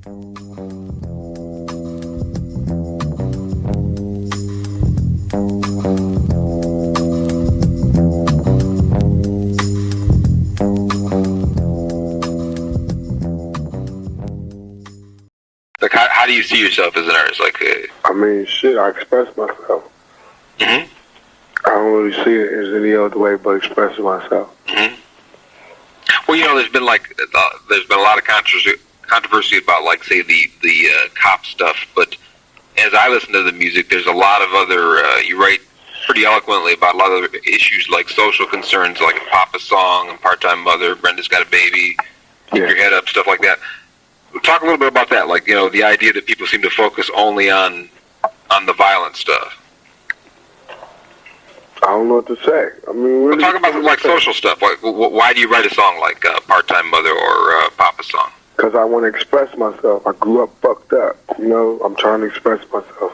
Like, how do you see yourself as an artist? Like, I mean, shit, I express myself. Mm-hmm. I don't really see it as any other way but expressing myself. Mm-hmm. Well, you know, there's been a lot of controversy about, like, say, the cop stuff. But as I listen to the music, there's a lot of other. You write pretty eloquently about a lot of other issues, like social concerns, like a Papa song, and part-time mother, Brenda's got a baby, keep your head up, stuff like that. Talk a little bit about that, like, you know, the idea that people seem to focus only on the violent stuff. I don't know what to say. I mean, really, talk about like social stuff. Like, why do you write a song like "Part-Time Mother" or "Papa Song"? Because I want to express myself. I grew up fucked up. You know, I'm trying to express myself,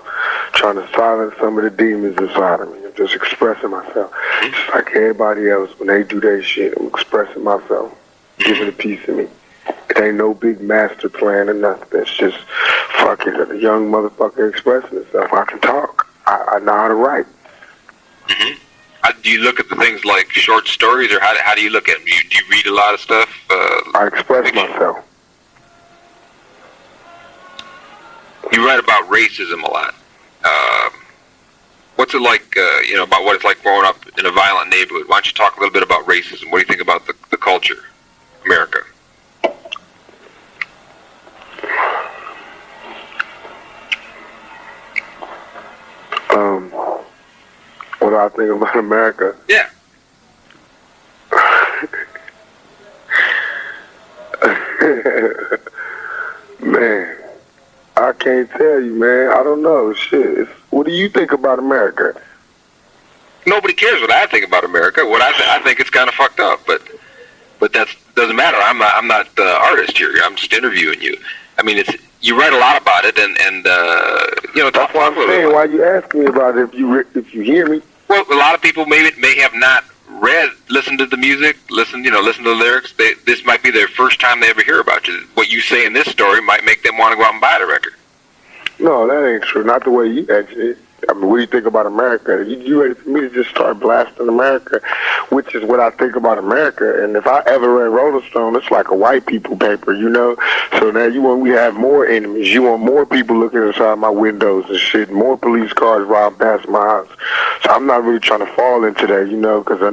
trying to silence some of the demons inside of me. I'm just expressing myself, just like everybody else. When they do their shit, I'm expressing myself, giving a piece of me. It ain't no big master plan or nothing. It's just fucking a young motherfucker expressing himself. I can talk. I know how to write. Mm-hmm. Do you look at the things like short stories, or how do you look at them? Do you read a lot of stuff? I express myself. You write about racism a lot. What's it like, you know, about what it's like growing up in a violent neighborhood? Why don't you talk a little bit about racism? What do you think about the culture, America? What do I think about America? Yeah. Man, I can't tell you, man. I don't know. Shit. What do you think about America? Nobody cares what I think about America. What I think it's kind of fucked up, but that doesn't matter. I'm not the artist here. I'm just interviewing you. I mean, you write a lot about it, and you know, that's what I'm saying. Why you asking me about it if you hear me? Well, a lot of people may have not listened to the music, listen to the lyrics. This might be their first time they ever hear about you. What you say in this story might make them want to go out and buy the record. No, that ain't true. Not the way you actually. I mean, what do you think about America? You ready for me to just start blasting America, which is what I think about America. And if I ever read Rolling Stone, it's like a white people paper, you know? So now we have more enemies. You want more people looking inside my windows and shit, more police cars riding past my house. So I'm not really trying to fall into that, you know, because I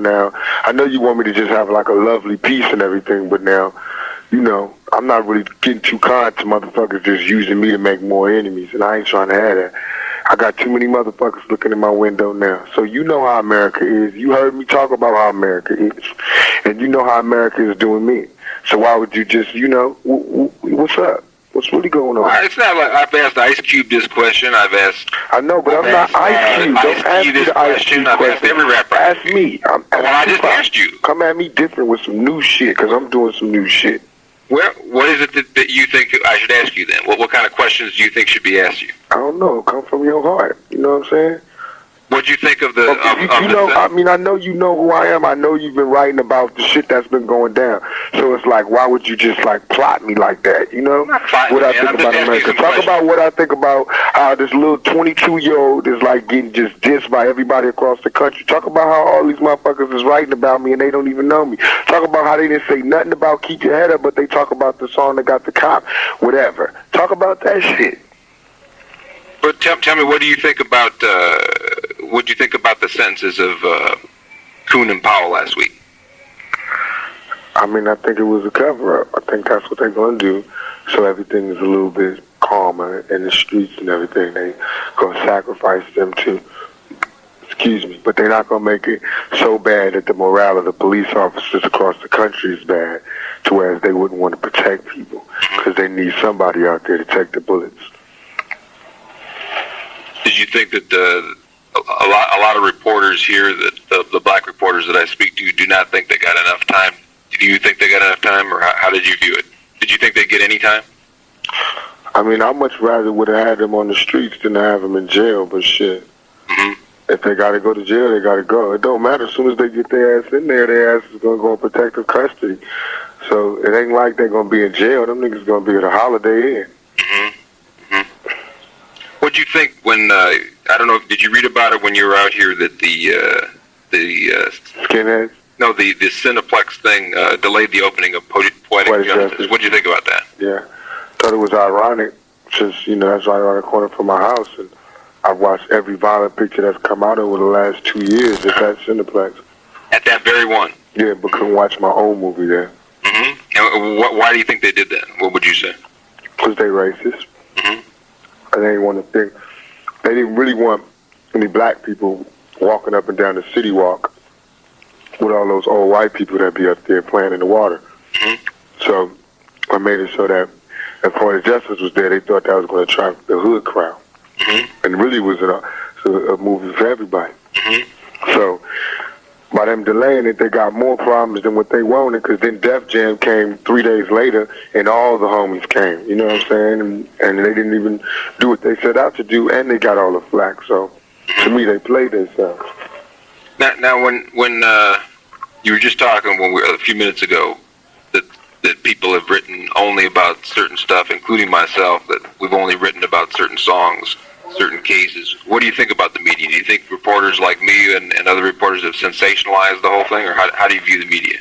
know you want me to just have like a lovely peace and everything, but now, you know, I'm not really getting too kind to motherfuckers just using me to make more enemies, and I ain't trying to have that. I got too many motherfuckers looking in my window now. So you know how America is. You heard me talk about how America is. And you know how America is doing me. So why would you just, you know, what's up? What's really going on? It's not like I've asked Ice Cube this question. I know, but I'm not Ice Cube. Don't ask me the Ice Cube I've question. asked every rapper. Ask me. Well, I just asked you. Come at me different with some new shit, because I'm doing some new shit. Well, what is it that you think I should ask you then? What kind of questions do you think should be asked you? I don't know. Come from your heart. You know what I'm saying? What do you think of the? I mean, I know you know who I am. I know you've been writing about the shit that's been going down. So it's like, why would you just like plot me like that? You know what I think about America. Talk about what I think about how this little 22-year-old is like getting just dissed by everybody across the country. Talk about how all these motherfuckers is writing about me and they don't even know me. Talk about how they didn't say nothing about keep your head up, but they talk about the song that got the cop, whatever. Talk about that shit. But tell me, what do you think about the sentences of Kuhn and Powell last week? I mean, I think it was a cover-up. I think that's what they're going to do, so everything is a little bit calmer in the streets and everything. They're going to sacrifice them to, but they're not going to make it so bad that the morale of the police officers across the country is bad, to whereas they wouldn't want to protect people, because they need somebody out there to take the bullets. Did you think that a lot of reporters here, that the black reporters that I speak to, do not think they got enough time? Do you think they got enough time, or how did you view it? Did you think they'd get any time? I mean, I much rather would have had them on the streets than to have them in jail, but shit. Mm-hmm. If they got to go to jail, they got to go. It don't matter. As soon as they get their ass in there, their ass is going to go in protective custody. So it ain't like they're going to be in jail. Them niggas going to be at a Holiday Inn. what'd you think when I don't know, did you read about it when you were out here that the Skinheads? No, the Cineplex thing delayed the opening of Poetic Justice. What'd you think about that? Yeah, thought it was ironic, since that's right around the corner from my house, and I've watched every violent picture that's come out over the last 2 years at that Cineplex. At that very one? Yeah, but couldn't watch my own movie there. Mm-hmm. And why do you think they did that? What would you say? Because they racist. Mm-hmm. And they didn't want to think. They didn't really want any black people walking up and down the city walk with all those old white people that be up there playing in the water. Mm-hmm. So I made it so that if Poetic Justice was there, they thought that was going to attract the hood crowd. Mm-hmm. And really was a movie for everybody. Mm-hmm. So by them delaying it, they got more problems than what they wanted, because then Def Jam came 3 days later, and all the homies came, you know what I'm saying? And they didn't even do what they set out to do, and they got all the flack. So to me, they played themselves. Now, when you were just talking a few minutes ago that people have written only about certain stuff, including myself, that we've only written about certain songs, certain cases. What do you think about the media? Do you think reporters like me and other reporters have sensationalized the whole thing, or how do you view the media?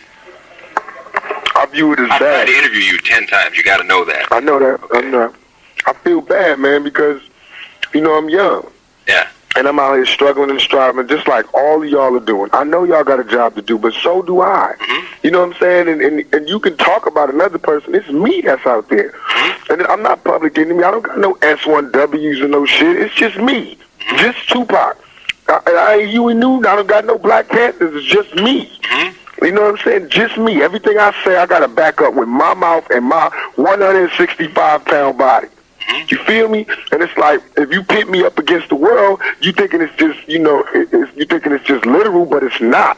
I view it as I've bad. tried to interview you 10 times. You got to know that. I know that. I know. I feel bad, man, because I'm young. Yeah. And I'm out here struggling and striving, just like all of y'all are doing. I know y'all got a job to do, but so do I. Mm-hmm. You know what I'm saying? And you can talk about another person. It's me that's out there. Mm-hmm. And I'm not public enemy. I don't got no S1Ws or no shit. It's just me. Mm-hmm. Just Tupac. I ain't you and you. I don't got no Black Panthers. It's just me. Mm-hmm. You know what I'm saying? Just me. Everything I say, I got to back up with my mouth and my 165-pound body. You feel me? And it's like, if you pit me up against the world, you thinking it's just, you thinking it's just literal, but it's not.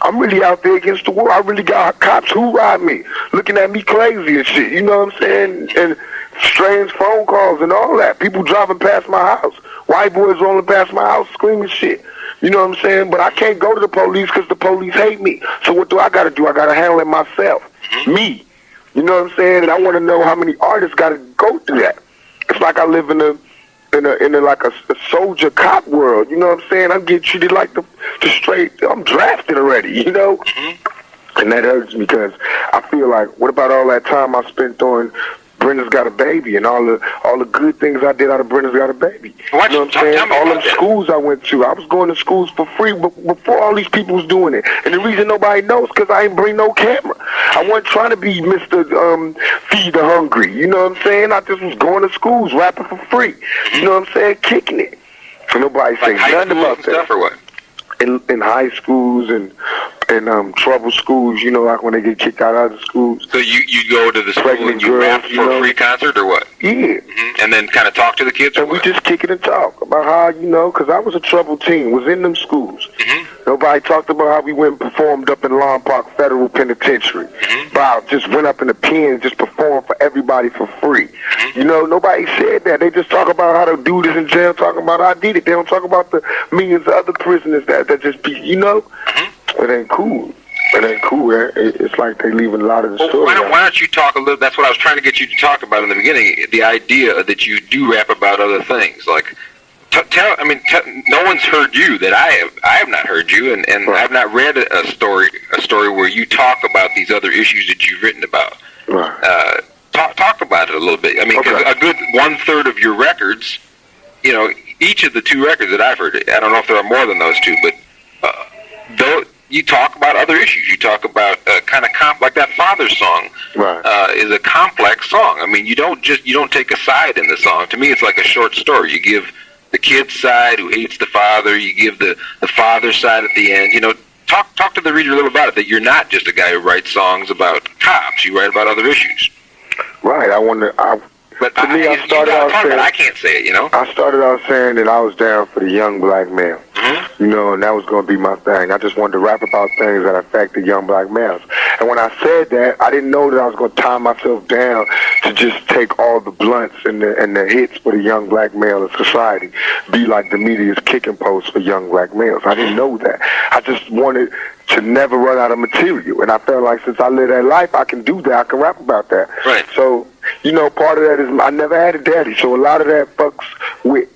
I'm really out there against the world. I really got cops who ride me, looking at me crazy and shit. You know what I'm saying? And strange phone calls and all that. People driving past my house. White boys rolling past my house screaming shit. You know what I'm saying? But I can't go to the police because the police hate me. So what do? I got to handle it myself. Me. You know what I'm saying? And I want to know how many artists got to go through that. It's like I live in a like a soldier cop world. You know what I'm saying? I'm getting treated like the straight. I'm drafted already. You know, and that hurts me because I feel like, what about all that time I spent on Brenda's Got a Baby and all the good things I did out of Brenda's Got a Baby? You know what I'm saying? All them schools I went to, I was going to schools for free before all these people was doing it. And the reason nobody knows because I ain't bring no camera. I wasn't trying to be Mr. Feed the Hungry. You know what I'm saying? I just was going to schools rapping for free. You know what I'm saying? Kicking it. So nobody say nothing about that. Stuff or what? In high schools and trouble schools, like when they get kicked out of the schools. So you go to the school and you rap for a free concert or what? Yeah. Mm-hmm. And then kind of talk to the kids or and what? We just kick it and talk about how, because I was a troubled teen, was in them schools. Mm-hmm. Nobody talked about how we went and performed up in Long Park Federal Penitentiary. Mm-hmm. Wow, just went up in the pen and just performed for everybody for free. Mm-hmm. Nobody said that. They just talk about how the dude is in jail, talking about how I did it. They don't talk about the millions of other prisoners that just be, Mm-hmm. It ain't cool. It ain't cool. It's like they leaving a lot of the story. Why don't you talk a little? That's what I was trying to get you to talk about in the beginning. The idea that you do rap about other things, like no one's heard you that I have not heard you, and Right. I've not read a story where you talk about these other issues that you've written about. Right. Talk about it a little bit. I mean, 'cause Okay. a good 1/3 of your records, each of the 2 records that I've heard, I don't know if there are more than those 2, but though you talk about other issues. You talk about kind of like that Father song. Right. Is a complex song. I mean, you don't take a side in the song. To me, it's like a short story. You give the kid's side who hates the father. You give the father's side at the end. Talk to the reader a little about it. That you're not just a guy who writes songs about cops. You write about other issues. Right. But to me, I started out saying, I can't say it. I started out saying that I was down for the young black male. Mm-hmm. And that was going to be my thing. I just wanted to rap about things that affected young black males. And when I said that, I didn't know that I was going to tie myself down to just take all the blunts and the hits for the young black male in society, be like the media's kicking post for young black males. I didn't know that. I just wanted to never run out of material. And I felt like since I live that life, I can do that. I can rap about that. Right. So, part of that is I never had a daddy. So a lot of that fucks with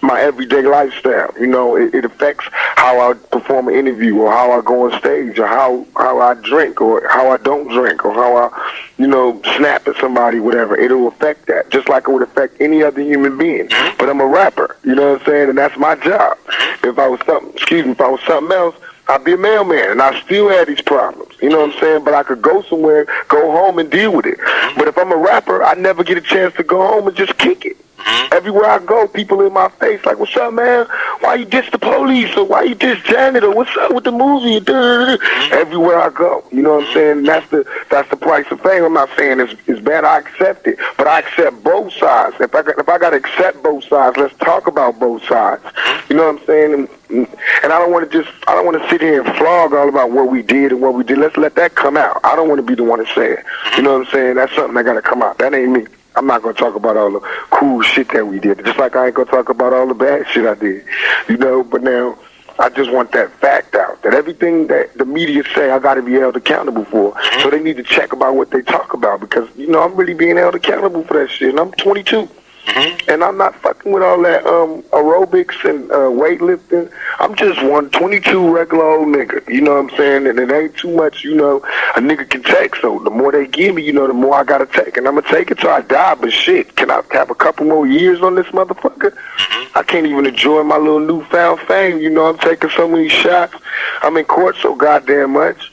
my everyday lifestyle. You know, it affects how I perform an interview, or how I go on stage, or how I drink, or how I don't drink, or how I, you know, snap at somebody, whatever. It'll affect that, just like it would affect any other human being. But I'm a rapper, you know what I'm saying, and that's my job. If I was something else, I'd be a mailman, and I still had these problems. You know what I'm saying? But I could go somewhere, go home, and deal with it. But if I'm a rapper, I never get a chance to go home and just kick it. Everywhere I go, people in my face like, "What's up, man? Why you diss the police? Or why you diss Janet? Or what's up with the movie?" Everywhere I go, you know what I'm saying? That's the price of fame. I'm not saying it's bad. I accept it, but I accept both sides. If I got to accept both sides, let's talk about both sides. You know what I'm saying? And I don't want to sit here and flog all about what we did and what we did. Let's let that come out. I don't want to be the one to say it. You know what I'm saying? That's something that got to come out. That ain't me. I'm not going to talk about all the cool shit that we did, just like I ain't going to talk about all the bad shit I did, you know. But now I just want that fact out, that everything that the media say I got to be held accountable for. So they need to check about what they talk about, because, you know, I'm really being held accountable for that shit, and I'm 22. And I'm not fucking with all that aerobics and weightlifting. I'm just one 22 regular old nigga, you know what I'm saying? And it ain't too much, you know, a nigga can take. So the more they give me, you know, the more I gotta take. And I'm gonna take it till I die, but shit, can I have a couple more years on this motherfucker? I can't even enjoy my little newfound fame, you know. I'm taking so many shots. I'm in court so goddamn much.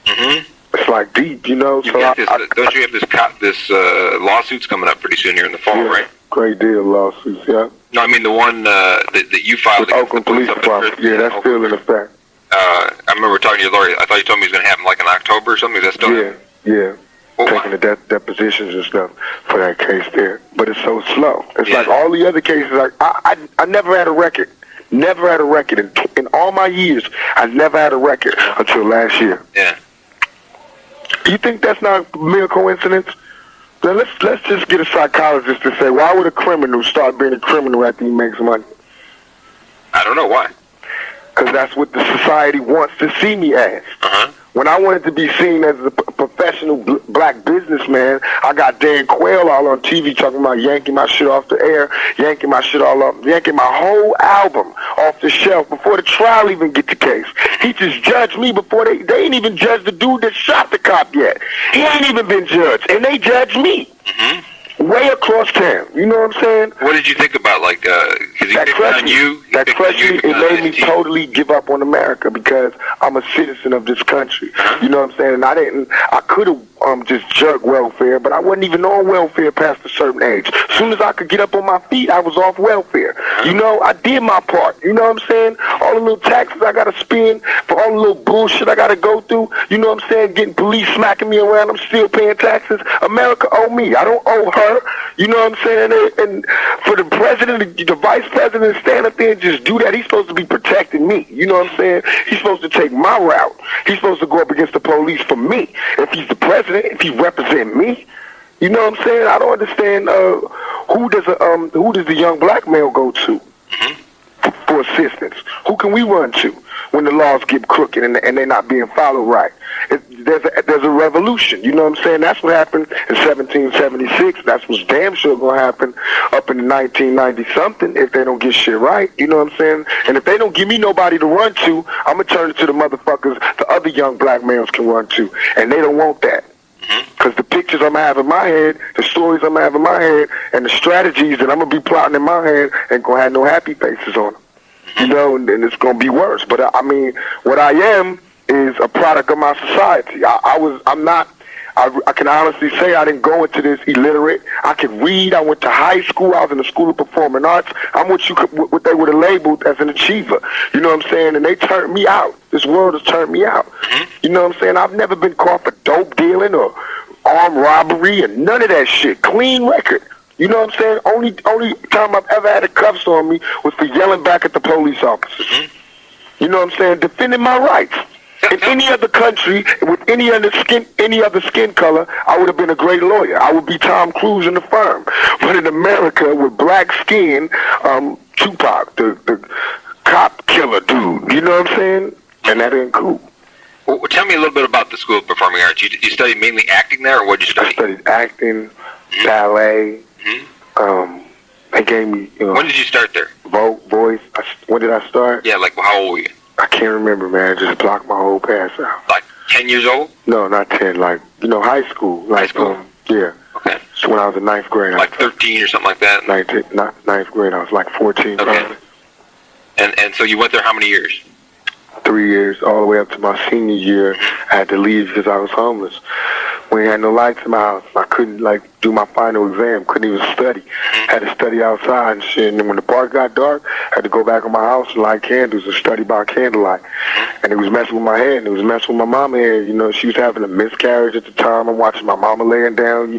It's like deep, you know. Don't you have this lawsuits coming up pretty soon here in the fall, right? Great deal of lawsuits, yeah. No, I mean the one that you filed against Oakland the police Department. Yeah, that's still in effect. I remember talking to your lawyer. I thought you told me it was going to happen like in October or something. Is that still happening? Yeah. Well, taking the depositions and stuff for that case there. But it's so slow. It's like all the other cases. I never had a record. Never had a record. In all my years, I never had a record until last year. Yeah. You think that's not a mere coincidence? Then let's just get a psychologist to say, why would a criminal start being a criminal after he makes money? I don't know why. Because that's what the society wants to see me as. When I wanted to be seen as a professional black businessman, I got Dan Quayle all on TV talking about yanking my shit off the air, yanking my shit all up, yanking my whole album off the shelf before the trial even get the case. He just judged me before they ain't even judged the dude that shot the cop yet. He ain't even been judged, and they judged me. Way across town, you know what I'm saying? What did you think about, like, because he picked on you? That crushed me. It made me totally give up on America, because I'm a citizen of this country. You know what I'm saying? And I could have just jerked welfare, but I wasn't even on welfare past a certain age. As soon as I could get up on my feet, I was off welfare. You know, I did my part. You know what I'm saying? All the little taxes I got to spend for all the little bullshit I got to go through. You know what I'm saying? Getting police smacking me around, I'm still paying taxes. America owe me. I don't owe her. You know what I'm saying? And for the president, the vice president, stand up there and just do that, he's supposed to be protecting me. You know what I'm saying? He's supposed to take my route. He's supposed to go up against the police for me. If he's the president, if he represent me, you know what I'm saying? I don't understand who does the young black male go to for assistance? Who can we run to when the laws get crooked and they're not being followed right? There's a revolution, you know what I'm saying? That's what happened in 1776. That's what's damn sure gonna happen up in 1990-something if they don't get shit right, you know what I'm saying? And if they don't give me nobody to run to, I'm gonna turn it to the motherfuckers the other young black males can run to, and they don't want that. Because the pictures I'm going to have in my head, the stories I'm going to have in my head, and the strategies that I'm going to be plotting in my head ain't going to have no happy faces on them. You know, and it's going to be worse. But, I mean, what I am is a product of my society. I can honestly say I didn't go into this illiterate. I could read. I went to high school. I was in the School of Performing Arts. I'm what they would have labeled as an achiever. You know what I'm saying? And they turned me out. This world has turned me out. You know what I'm saying? I've never been caught for dope dealing or armed robbery and none of that shit. Clean record. You know what I'm saying? Only time I've ever had the cuffs on me was for yelling back at the police officers. You know what I'm saying? Defending my rights. In any other country, with any other skin color, I would have been a great lawyer. I would be Tom Cruise in The Firm. But in America, with black skin, Tupac, the cop killer dude. You know what I'm saying? And that ain't cool. Well, tell me a little bit about the School of Performing Arts. You studied mainly acting there, or what did you study? I studied acting, ballet, They gave me, When did you start there? voice. When did I start? Yeah, like how old were you? I can't remember, man. I just blocked my whole past out. Like 10 years old? No, not 10. Like, high school. Like, High school? Yeah. Okay. So when I was in ninth grade. Like 13 or something like that? Ninth grade. I was like 14. Okay. Probably. And so you went there how many years? 3 years, all the way up to my senior year. I had to leave because I was homeless. We had no lights in my house. I couldn't, do my final exam. Couldn't even study. Had to study outside and shit. And when the park got dark, I had to go back in my house and light candles and study by candlelight. And it was messing with my head, and it was messing with my mama's head. She was having a miscarriage at the time. I'm watching my mama laying down,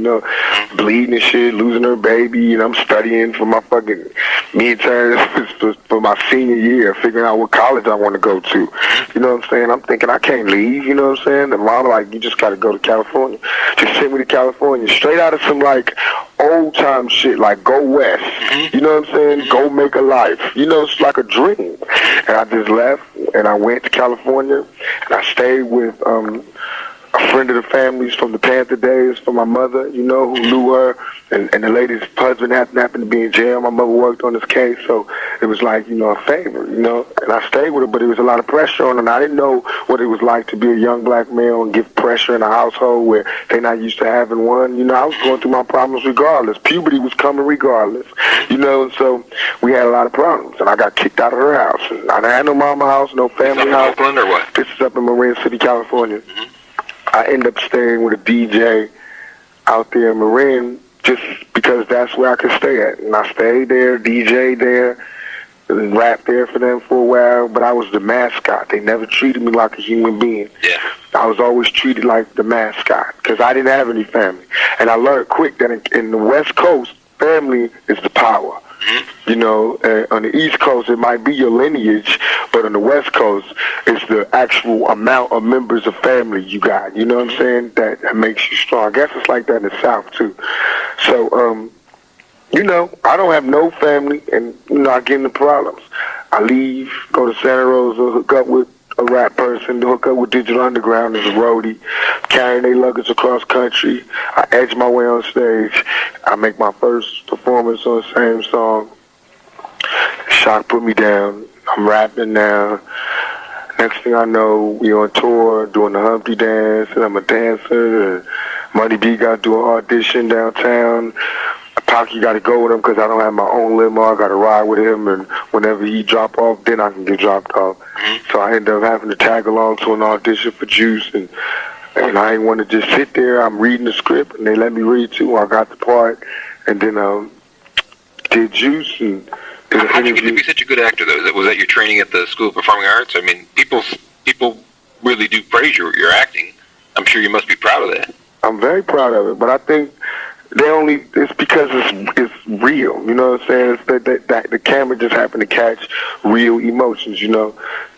bleeding and shit, losing her baby. And I'm studying for my fucking midterms for my senior year, figuring out what college I want to go to. You know what I'm saying? I'm thinking I can't leave, you know what I'm saying? And mama you just got to go to California. She sent me to California, straight out of some old time shit, like go west. You know what I'm saying? Go make a life. It's like a dream. And I just left and I went to California and I stayed with a friend of the family's from the Panther days, from my mother, who knew her, and the lady's husband happened to be in jail. My mother worked on this case, so it was a favor, and I stayed with her, but it was a lot of pressure on her, and I didn't know what it was like to be a young black male and give pressure in a household where they're not used to having one. I was going through my problems regardless. Puberty was coming regardless, and so we had a lot of problems, and I got kicked out of her house. And I had no mama house, no family house. Oakland or what? This is up in Marin City, California. I ended up staying with a DJ out there in Marin just because that's where I could stay at. And I stayed there, DJ there, and rapped there for them for a while, but I was the mascot. They never treated me like a human being. Yeah. I was always treated like the mascot because I didn't have any family. And I learned quick that in the West Coast, family is the power. On the East Coast, it might be your lineage, but on the West Coast, it's the actual amount of members of family you got. You know what I'm saying? That makes you strong. I guess it's like that in the South, too. So, I don't have no family, and, I get into problems. I leave, go to Santa Rosa, hook up with a rap person, to hook up with Digital Underground as a roadie, carrying their luggage across country. I edge my way on stage. I make my first performance on the same song. Shock put me down. I'm rapping now. Next thing I know, we on tour doing the Humpty Dance, and I'm a dancer. And Money B got to do an audition downtown. Pocky got to go with him because I don't have my own limo. I got to ride with him, and whenever he drop off, then I can get dropped off. So I ended up having to tag along to an audition for Juice, and I didn't want to just sit there. I'm reading the script, and they let me read too. I got the part, and then did Juice and did an How did you get interview. to be such a good actor, though? Was that your training at the School of Performing Arts? I mean, people really do praise your acting. I'm sure you must be proud of that. I'm very proud of it, but I think it's because it's real, you know what I'm saying? It's that the camera just happened to catch real emotions, and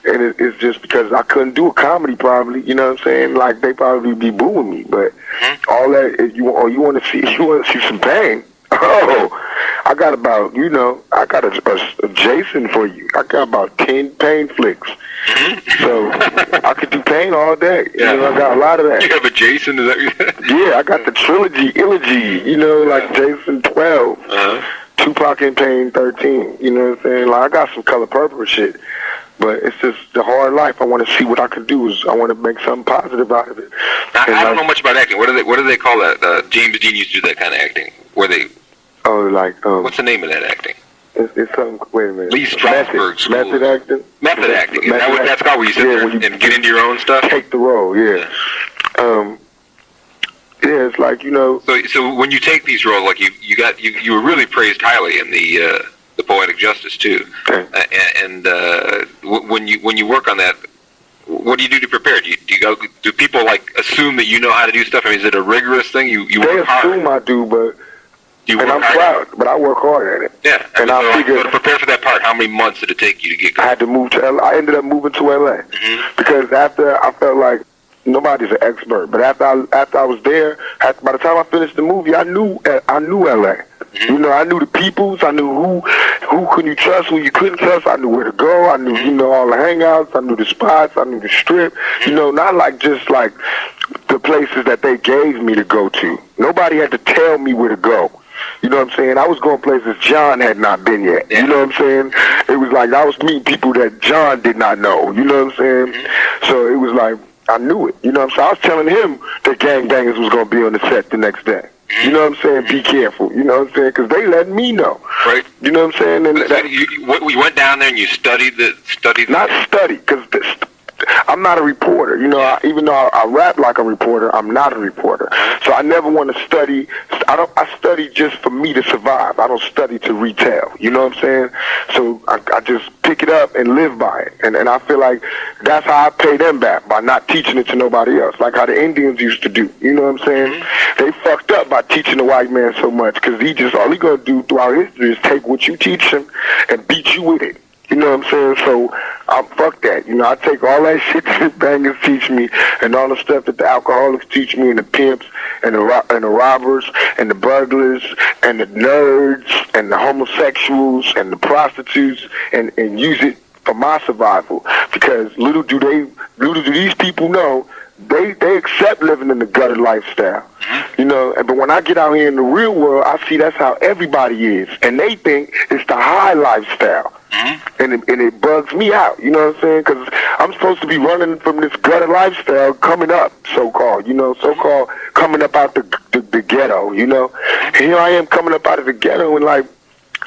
it's just because I couldn't do a comedy probably, you know what I'm saying? Like they probably be booing me, but all that you want to see some pain. Oh, I got about I got a Jason for you. I got about 10 pain flicks. So I could do pain all day. Yeah. I got a lot of that. You have a Jason, is that what you said? Yeah, I got the trilogy, like Jason 12, Tupac and Pain 13, you know what I'm saying? Like I got some Color Purple shit, but it's just the hard life. I want to see what I can do. I want to make something positive out of it. I don't know much about acting. What do they call that? James Dean used to do that kind of acting. Where they? Oh, what's the name of that acting? It's something. Wait a minute. Lee Strasberg School. Method acting. Method acting. Is that what that's called? Where you sit there and get into your own stuff? Take the role. Yeah. Yeah, it's like So when you take these roles, like you were really praised highly in the Poetic Justice too. Okay. And when you work on that, what do you do to prepare? Do people assume that you know how to do stuff? I mean, is it a rigorous thing? You they work hard. assume I do, but. And I'm proud, but I work hard at it. Yeah. And I figured, to prepare for that part, how many months did it take you to get going? I had to move to LA. I ended up moving to LA because after I felt like nobody's an expert, but after I was there, by the time I finished the movie, I knew LA. I knew the peoples. I knew who could you trust, who you couldn't trust. I knew where to go. I knew all the hangouts. I knew the spots. I knew the strip. Not just the places that they gave me to go to. Nobody had to tell me where to go. You know what I'm saying? I was going places John had not been yet. Yeah. You know what I'm saying? It was like I was meeting people that John did not know. You know what I'm saying? So it was like I knew it. You know what I'm saying? I was telling him that Gangbangers was going to be on the set the next day. You know what I'm saying? Be careful. You know what I'm saying? Because they let me know. Right. You know what I'm saying? And So you went down there and you studied not study, because I'm not a reporter. You know, even though I rap like a reporter, I'm not a reporter. So I never want to study. I study just for me to survive. I don't study to retell. You know what I'm saying? So I just pick it up and live by it. And I feel like that's how I pay them back, by not teaching it to nobody else, like how the Indians used to do. You know what I'm saying? They fucked up by teaching the white man so much, because all he gonna do throughout history is take what you teach him and beat you with it. You know what I'm saying? So, fuck that. You know, I take all that shit that the bangers teach me, and all the stuff that the alcoholics teach me, and the pimps, and the robbers, and the burglars, and the nerds, and the homosexuals, and the prostitutes, and use it for my survival. Because little do these people know, they accept living in the gutter lifestyle. You know, but when I get out here in the real world, I see that's how everybody is, and they think it's the high lifestyle. And it bugs me out, you know what I'm saying? Because I'm supposed to be running from this gutter lifestyle, coming up, so-called coming up out the ghetto, you know? And here I am coming up out of the ghetto, and like,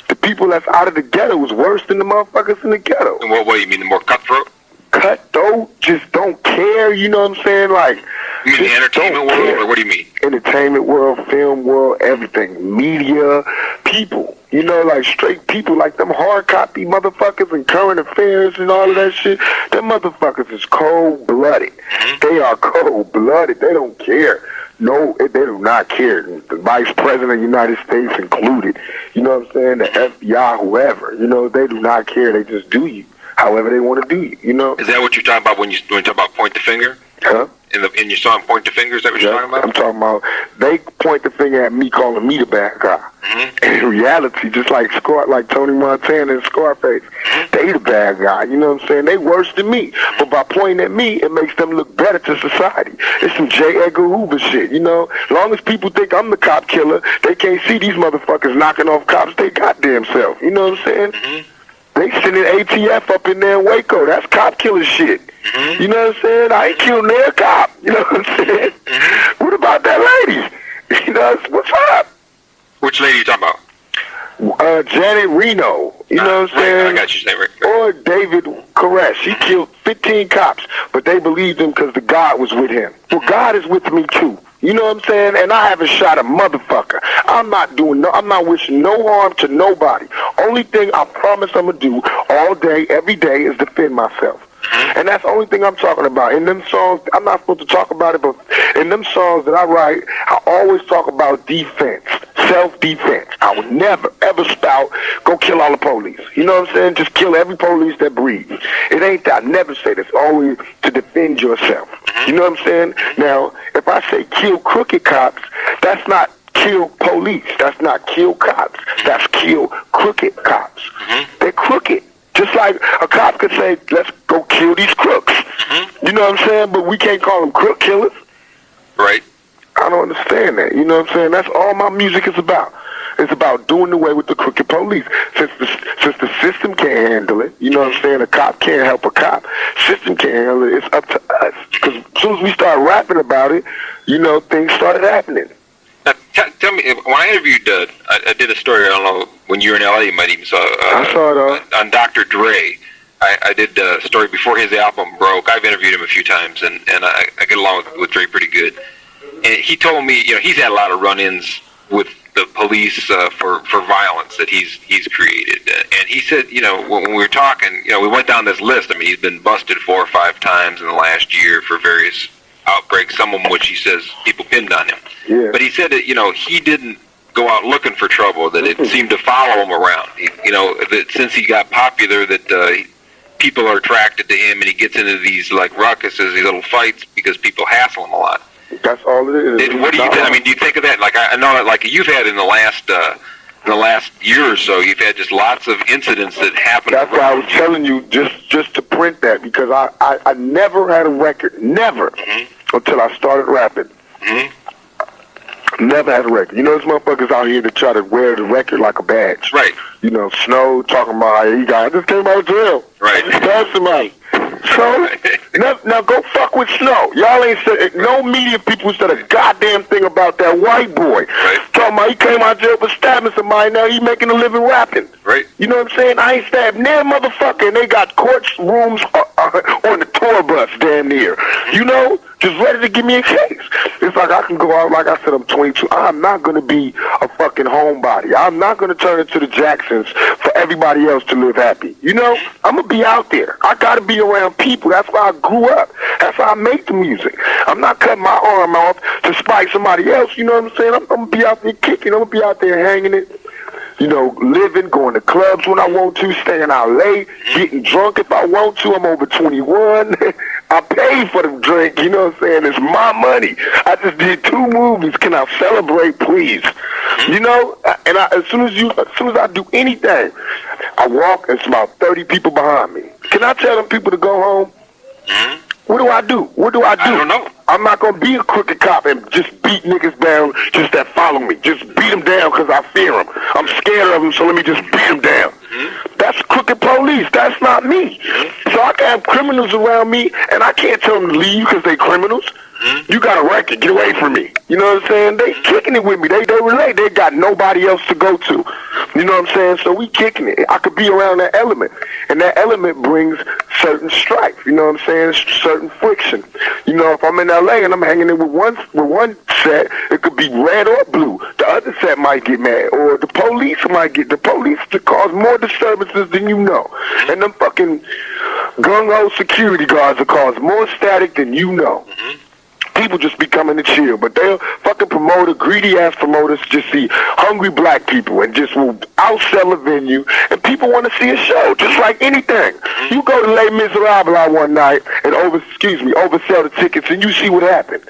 the people that's out of the ghetto is worse than the motherfuckers in the ghetto. And what you mean, the more cutthroat? Cutthroat, just don't care, you know what I'm saying? Like, you mean the entertainment world, or what do you mean? Entertainment world, film world, everything. Media, people. You know, like straight people, like them hard copy motherfuckers and current affairs and all of that shit. Them motherfuckers is cold-blooded. They are cold-blooded. They don't care. No, they do not care. The Vice President of the United States included. You know what I'm saying? The FBI, whoever. You know, they do not care. They just do you however they want to do you, you know? Is that what you're talking about when you talk about point the finger? Huh? In your song Point the Finger, is that what you're talking about? I'm talking about, they point the finger at me, calling me the bad guy. And in reality, just like Tony Montana and Scarface, they the bad guy, you know what I'm saying? They worse than me. But by pointing at me, it makes them look better to society. It's some J. Edgar Hoover shit, you know? As long as people think I'm the cop killer, they can't see these motherfuckers knocking off cops they goddamn self, you know what I'm saying? They sending ATF up in there in Waco. That's cop killer shit. You know what I'm saying? I ain't killing their cop. You know what I'm saying? What about that lady? You know, what's up? Which lady you talking about? Janet Reno. You know what I'm saying? I got you saying right. Or David Koresh. She killed 15 cops, but they believed him because the God was with him. Well, God is with me too. You know what I'm saying? And I haven't shot a motherfucker. I'm not wishing no harm to nobody. Only thing I promise I'm gonna do all day, every day, is defend myself. And that's the only thing I'm talking about. In them songs, I'm not supposed to talk about it, but in them songs that I write, I always talk about defense, self-defense. I would never, ever spout, go kill all the police. You know what I'm saying? Just kill every police that breathes. It ain't that. I never say this. Always to defend yourself. You know what I'm saying? Now, if I say kill crooked cops, that's not kill police. That's not kill cops. That's kill crooked cops. They're crooked. Just like a cop could say, let's go kill these crooks. You know what I'm saying? But we can't call them crook killers. Right. I don't understand that. You know what I'm saying? That's all my music is about. It's about doing away with the crooked police. Since the system can't handle it, you know what I'm saying? A cop can't help a cop. System can't handle it. It's up to us. Because as soon as we start rapping about it, you know, things started happening. Now, tell me, when I interviewed, I did a story, I don't know, when you were in L.A., you might even saw I saw it on Dr. Dre. I did a story before his album broke. I've interviewed him a few times, and I get along with Dre pretty good. And he told me, you know, he's had a lot of run-ins with the police for violence that he's created. And he said, you know, when we were talking, you know, we went down this list. I mean, he's been busted 4 or 5 times in the last year for various outbreaks, some of them which he says people pinned on him. Yeah. But he said that, you know, he didn't go out looking for trouble, that it seemed to follow him around. You know, that since he got popular, that people are attracted to him, and he gets into these, like, ruckuses, these little fights, because people hassle him a lot. That's all it is. What do you think? I mean, do you think of that? Like, I know that, like, you've had in the last year or so, you've had just lots of incidents that happen. That's why I was telling you just to print that, because I never had a record, never, until I started rapping. Never had a record. You know, there's motherfuckers out here that try to wear the record like a badge. Right. You know, Snow talking about how I just came out of jail. Right. I just passed somebody. So, now go fuck with Snow. Y'all ain't said, no media people said a goddamn thing about that white boy. Right. Talking about he came out of jail for stabbing somebody, now he making a living rapping. Right. You know what I'm saying? I ain't stabbed near motherfucker, and they got court rooms on the tour bus damn near. You know? Just ready to give me a case. It's like I can go out, like I said, I'm 22. I'm not going to be a fucking homebody. I'm not going to turn into the Jacksons for everybody else to live happy. You know? I'm going to be out there. I got to be around people. That's why I grew up. That's why I make the music. I'm not cutting my arm off to spite somebody else. You know what I'm saying? I'm going to be out there kicking. I'm going to be out there hanging it. You know, living, going to clubs when I want to, staying out late, getting drunk if I want to. I'm over 21. I pay for the drink, you know what I'm saying? It's my money. I just did 2 movies. Can I celebrate, please? You know, and as soon as I do anything, I walk and it's about 30 people behind me. Can I tell them people to go home? What do I do? What do I do? I don't know. I'm not going to be a crooked cop and just beat niggas down just that follow me. Just beat them down because I fear them. I'm scared of them, so let me just beat them down. That's crooked police. That's not me. So I can have criminals around me, and I can't tell them to leave because they criminals. You got a record. Get away from me. You know what I'm saying? They kicking it with me. They relate. They got nobody else to go to. You know what I'm saying? So we kicking it. I could be around that element, and that element brings certain strife. You know what I'm saying? Certain friction. You know, if I'm in LA and I'm hanging in with one set, it could be red or blue. The other set might get mad, or the police might get. The police to cause more disturbances than you know, and them fucking gung-ho security guards will cause more static than you know. People just be coming to chill, but they'll fucking greedy-ass promoters just see hungry black people and just will outsell a venue, and people want to see a show, just like anything. You go to Les Miserables one night and oversell the tickets, and you see what happened.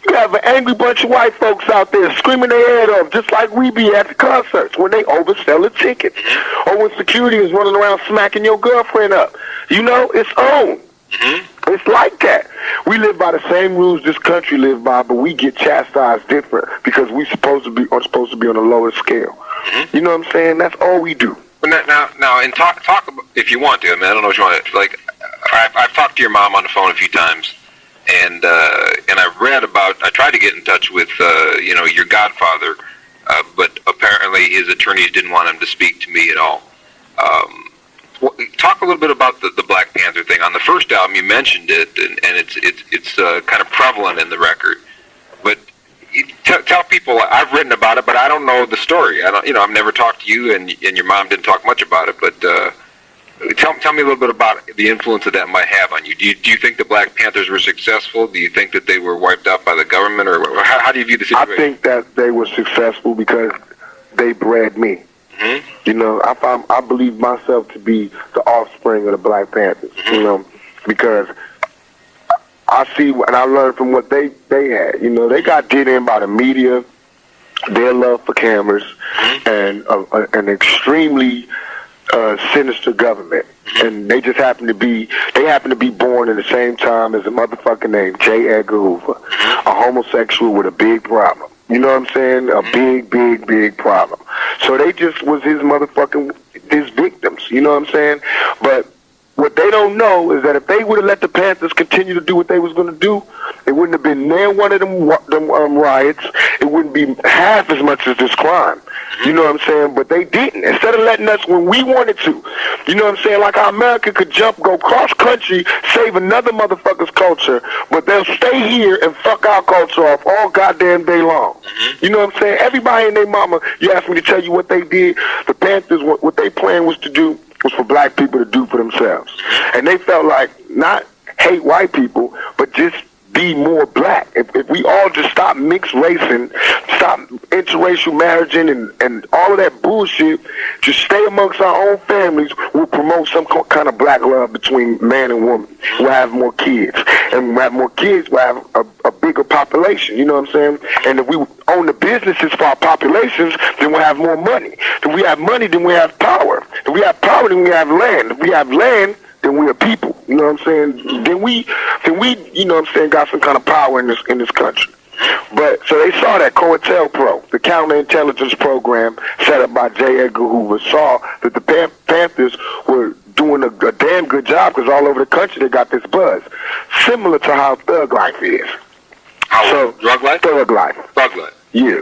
You have an angry bunch of white folks out there screaming their head off, just like we be at the concerts when they oversell the tickets, or when security is running around smacking your girlfriend up. You know, it's on. It's like that. We live by the same rules this country lives by, but we get chastised different because we are supposed to be on a lower scale. You know what I'm saying? That's all we do. Now, and talk about, if you want to. I mean, I don't know what you want to. Like, I've talked to your mom on the phone a few times, and I read about. I tried to get in touch with your godfather, but apparently his attorneys didn't want him to speak to me at all. Talk a little bit about the Black Panther thing. On the first album, you mentioned it, and it's kind of prevalent in the record. But tell people, I've written about it, but I don't know the story. I've never talked to you, and your mom didn't talk much about it. But tell me a little bit about the influence that might have on you. Do you think the Black Panthers were successful? Do you think that they were wiped out by the government, or how do you view the situation? I think that they were successful because they bred me. You know, I believe myself to be the offspring of the Black Panthers, you know, because I see and I learned from what they had. You know, they got did in by the media, their love for cameras, and an extremely sinister government. And they just happen to be born at the same time as a motherfucker named J. Edgar Hoover, a homosexual with a big problem. You know what I'm saying? A big problem. So they just was his victims. You know what I'm saying? But what they don't know is that if they would have let the Panthers continue to do what they was going to do, it wouldn't have been near one of them riots. It wouldn't be half as much as this crime. You know what I'm saying? But they didn't. Instead of letting us when we wanted to. You know what I'm saying? Like how America could go cross country, save another motherfucker's culture, but they'll stay here and fuck our culture off all goddamn day long. You know what I'm saying? Everybody and their mama, you asked me to tell you what they did. The Panthers, what they plan was to do was for black people to do for themselves. And they felt like not hate white people, but just be more black. If we all just stop mixed racing, stop interracial marrying and all of that bullshit, just stay amongst our own families, we'll promote some kind of black love between man and woman. We'll have more kids. And we'll have more kids, we'll have a bigger population, you know what I'm saying? And if we own the businesses for our populations, then we'll have more money. If we have money, then we have power. If we have power, then we have land. If we have land, then we are people. You know what I'm saying? Then we, you know what I'm saying, got some kind of power in this country. But so they saw that COINTELPRO, the counterintelligence program set up by J. Edgar Hoover, saw that the Panthers were doing a damn good job because all over the country they got this buzz, similar to how Thug Life is. Drug Life? Thug Life. Thug Life. Yeah.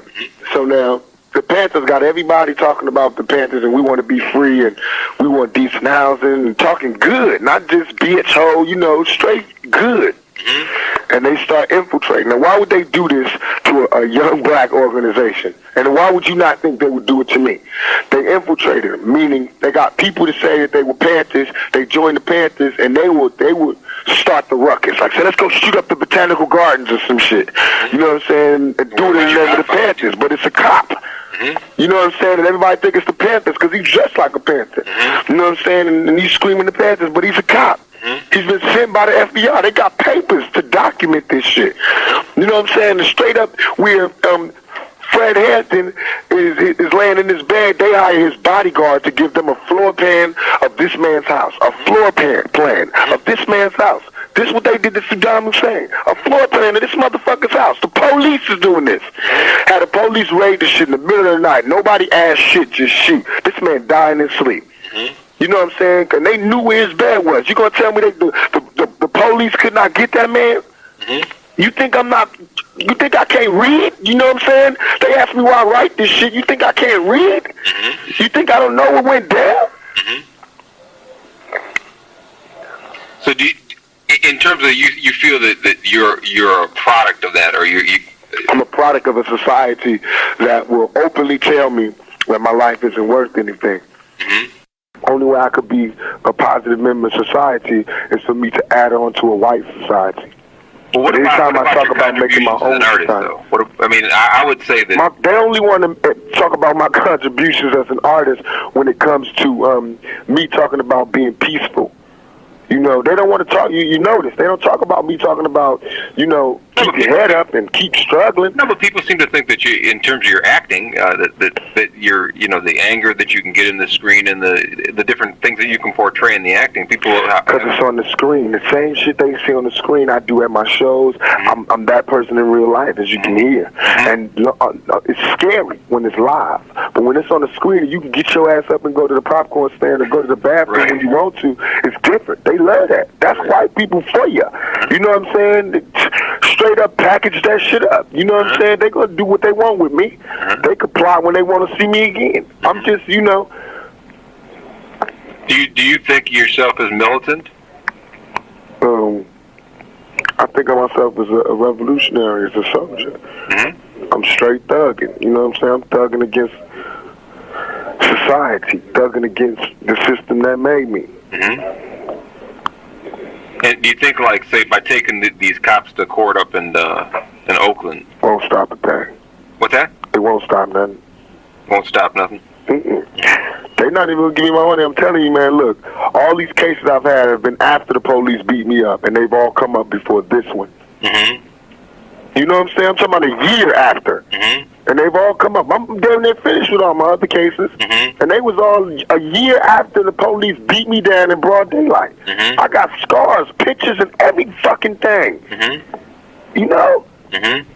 So now the Panthers got everybody talking about the Panthers and we want to be free and we want decent housing and talking good, not just bitch hole, straight good. And they start infiltrating. Now, why would they do this to a young black organization? And why would you not think they would do it to me? They infiltrated them, meaning they got people to say that they were Panthers, they joined the Panthers, and they would start the ruckus. Like, say, let's go shoot up the Botanical Gardens or some shit. You know what I'm saying? And do it in the name of the Panthers, but it's a cop. You know what I'm saying? And everybody think it's the Panthers because he's dressed like a Panther. You know what I'm saying? And he's screaming the Panthers, but he's a cop. He's been sent by the FBI. They got papers to document this shit. You know what I'm saying? And straight up where Fred Hampton is laying in his bed, they hire his bodyguard to give them a floor plan of this man's house. A floor plan of this man's house. This is what they did to Saddam Hussein. A floor plan of this motherfucker's house. The police is doing this. Had the police raid the shit in the middle of the night. Nobody asked shit, just shoot. This man died in his sleep. You know what I'm saying? And they knew where his bed was. You gonna tell me the police could not get that man? You think you think I can't read? You know what I'm saying? They asked me why I write this shit. You think I can't read? You think I don't know what went down? So do you, in terms of you feel that you're a product of that, or you I'm a product of a society that will openly tell me that my life isn't worth anything. Only way I could be a positive member of society is for me to add on to a white society. Well, what anytime about I talk about making my own artist, though? I would say that they only want to talk about my contributions as an artist when it comes to me talking about being peaceful. They don't want to talk. You notice they don't talk about me talking about keep your head up and keep struggling. No, but people seem to think that you, in terms of your acting, that you're the anger that you can get in the screen and the different things that you can portray in the acting. People because it's on the screen. The same shit they see on the screen, I do at my shows. I'm that person in real life, as you can hear, and it's scary when it's live. But when it's on the screen, you can get your ass up and go to the popcorn stand or go to the bathroom when you want to. It's different. They love that. That's white people for you. You know what I'm saying? Straight up package that shit up. You know what I'm saying? They're going to do what they want with me. They comply when they want to see me again. I'm just, Do you think of yourself as militant? I think of myself as a revolutionary, as a soldier. I'm straight thugging. You know what I'm saying? I'm thugging against society, thugging against the system that made me. And do you think, like, say, by taking these cops to court up in Oakland, won't stop a thing? What's that? It won't stop nothing. Won't stop nothing? They're not even gonna give me my money. I'm telling you, man. Look, all these cases I've had have been after the police beat me up, and they've all come up before this one. You know what I'm saying? I'm talking about a year after. And they've all come up. I'm damn near finished with all my other cases. And they was all a year after the police beat me down in broad daylight. I got scars, pictures, and every fucking thing. You know? And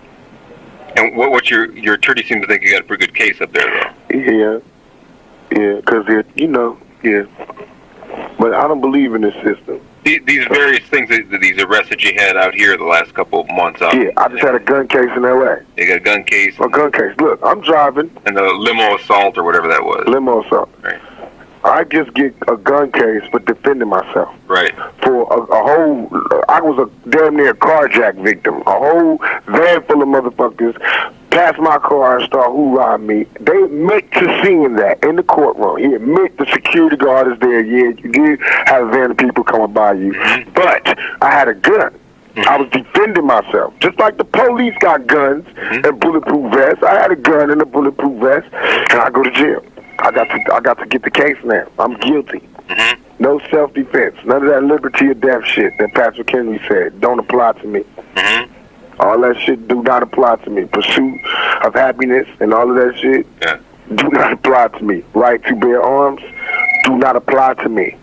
what's your attorney seem to think you got a pretty good case up there, though? Yeah, because But I don't believe in this system. These various things, these arrests that you had out here the last couple of months. I just had a gun case in L.A. You got a gun case? A gun case. Look, I'm driving. And the limo assault or whatever that was. Limo assault. Right. I just get a gun case for defending myself. Right. For a whole, I was a damn near carjack victim. A whole van full of motherfuckers passed my car and start hoorahing me. They admit to seeing that in the courtroom. He admit the security guard is there. Yeah, you did have a van of people coming by you. But I had a gun. I was defending myself. Just like the police got guns and bulletproof vests, I had a gun and a bulletproof vest, and I go to jail. I got to get the case now. I'm guilty. No self-defense. None of that liberty or death shit that Patrick Henry said don't apply to me. All that shit do not apply to me. Pursuit of happiness and all of that shit do not apply to me. Right to bear arms do not apply to me.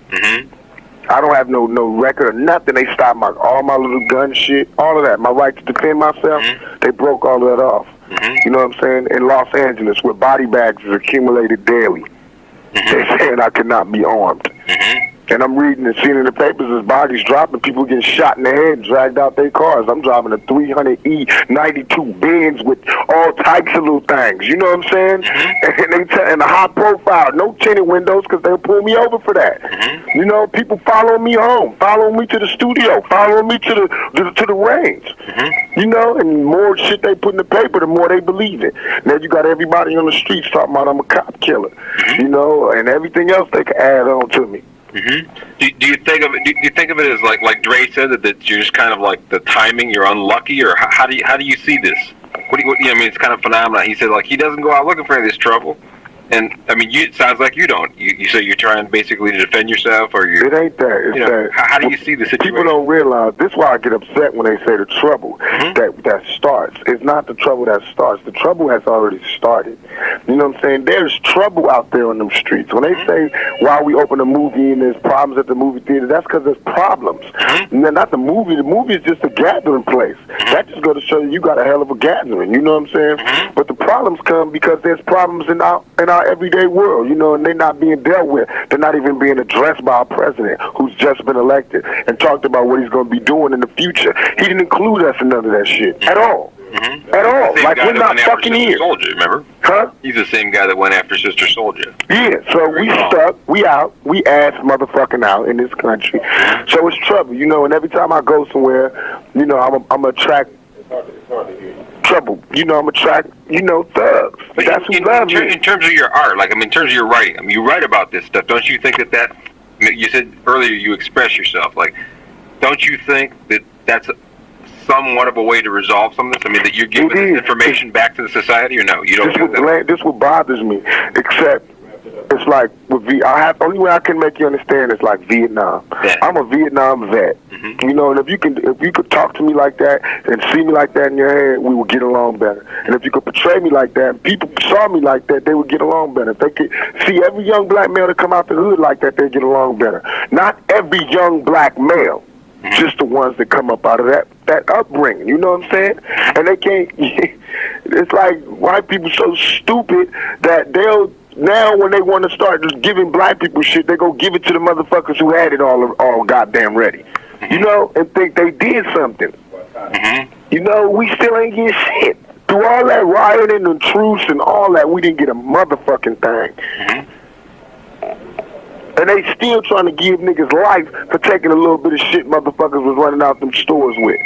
I don't have no record or nothing. They stopped all my little gun shit, all of that. My right to defend myself, they broke all of that off. You know what I'm saying? In Los Angeles, where body bags is accumulated daily, they're saying I cannot be armed. And I'm reading and seeing in the papers as bodies dropping, people getting shot in the head, dragged out their cars. I'm driving a 300E 92 Benz with all types of little things. You know what I'm saying? And a high profile, no tinted windows, because they'll pull me over for that. You know, people following me home, following me to the studio, following me to the range. You know, and the more shit they put in the paper, the more they believe it. Now you got everybody on the streets talking about I'm a cop killer. You know, and everything else they can add on to me. Do you think of it? Do you think of it as like Dre said that you're just kind of like the timing? You're unlucky, or how do you see this? What I mean, it's kind of phenomenon. He said like he doesn't go out looking for any of this trouble, and I mean, it sounds like you don't. You say you're trying basically to defend yourself, or you. It ain't that. It's that. How do you see the situation? People don't realize. This is why I get upset when they say the trouble that starts. It's not the trouble that starts. The trouble has already started. You know what I'm saying? There's trouble out there on them streets. When they say why we open a movie and there's problems at the movie theater, that's because there's problems. And then not the movie. The movie is just a gathering place. That just goes to show you got a hell of a gathering. You know what I'm saying? But the problems come because there's problems in our everyday world. You know, and they're not being dealt with. They're not even being addressed by our president, who's just been elected and talked about what he's going to be doing in the future. He didn't include us in none of that shit at all. At all. Like, we're not fucking here. Soldier, remember? Huh? He's the same guy that went after Sister Soldier. Yeah, so we stuck, we out, we ass motherfucking out in this country. So it's trouble, you know, and every time I go somewhere, you know, I'm attract trouble. You know, I'm attract, you know, thugs. But that's who love me. In terms of your art, like, I mean, in terms of your writing, I mean, you write about this stuff. Don't you think that you said earlier you express yourself, like, don't you think that that's somewhat of a way to resolve some of this? I mean, that you're giving this information back to the society, or no? You don't think that? This what bothers me, except it's like with only way I can make you understand is like Vietnam. Yeah. I'm a Vietnam vet. You know, and if you could talk to me like that and see me like that in your head, we would get along better. And if you could portray me like that, and people saw me like that, they would get along better. If they could see every young black male that come out the hood like that, they'd get along better. Not every young black male. Just the ones that come up out of that upbringing, you know what I'm saying? And they can't. It's like white people so stupid that they'll now when they want to start just giving black people shit, they go give it to the motherfuckers who had it all goddamn ready, you know, and think they did something. You know, we still ain't getting shit through all that rioting and truce and all that. We didn't get a motherfucking thing. And they still trying to give niggas life for taking a little bit of shit motherfuckers was running out them stores with.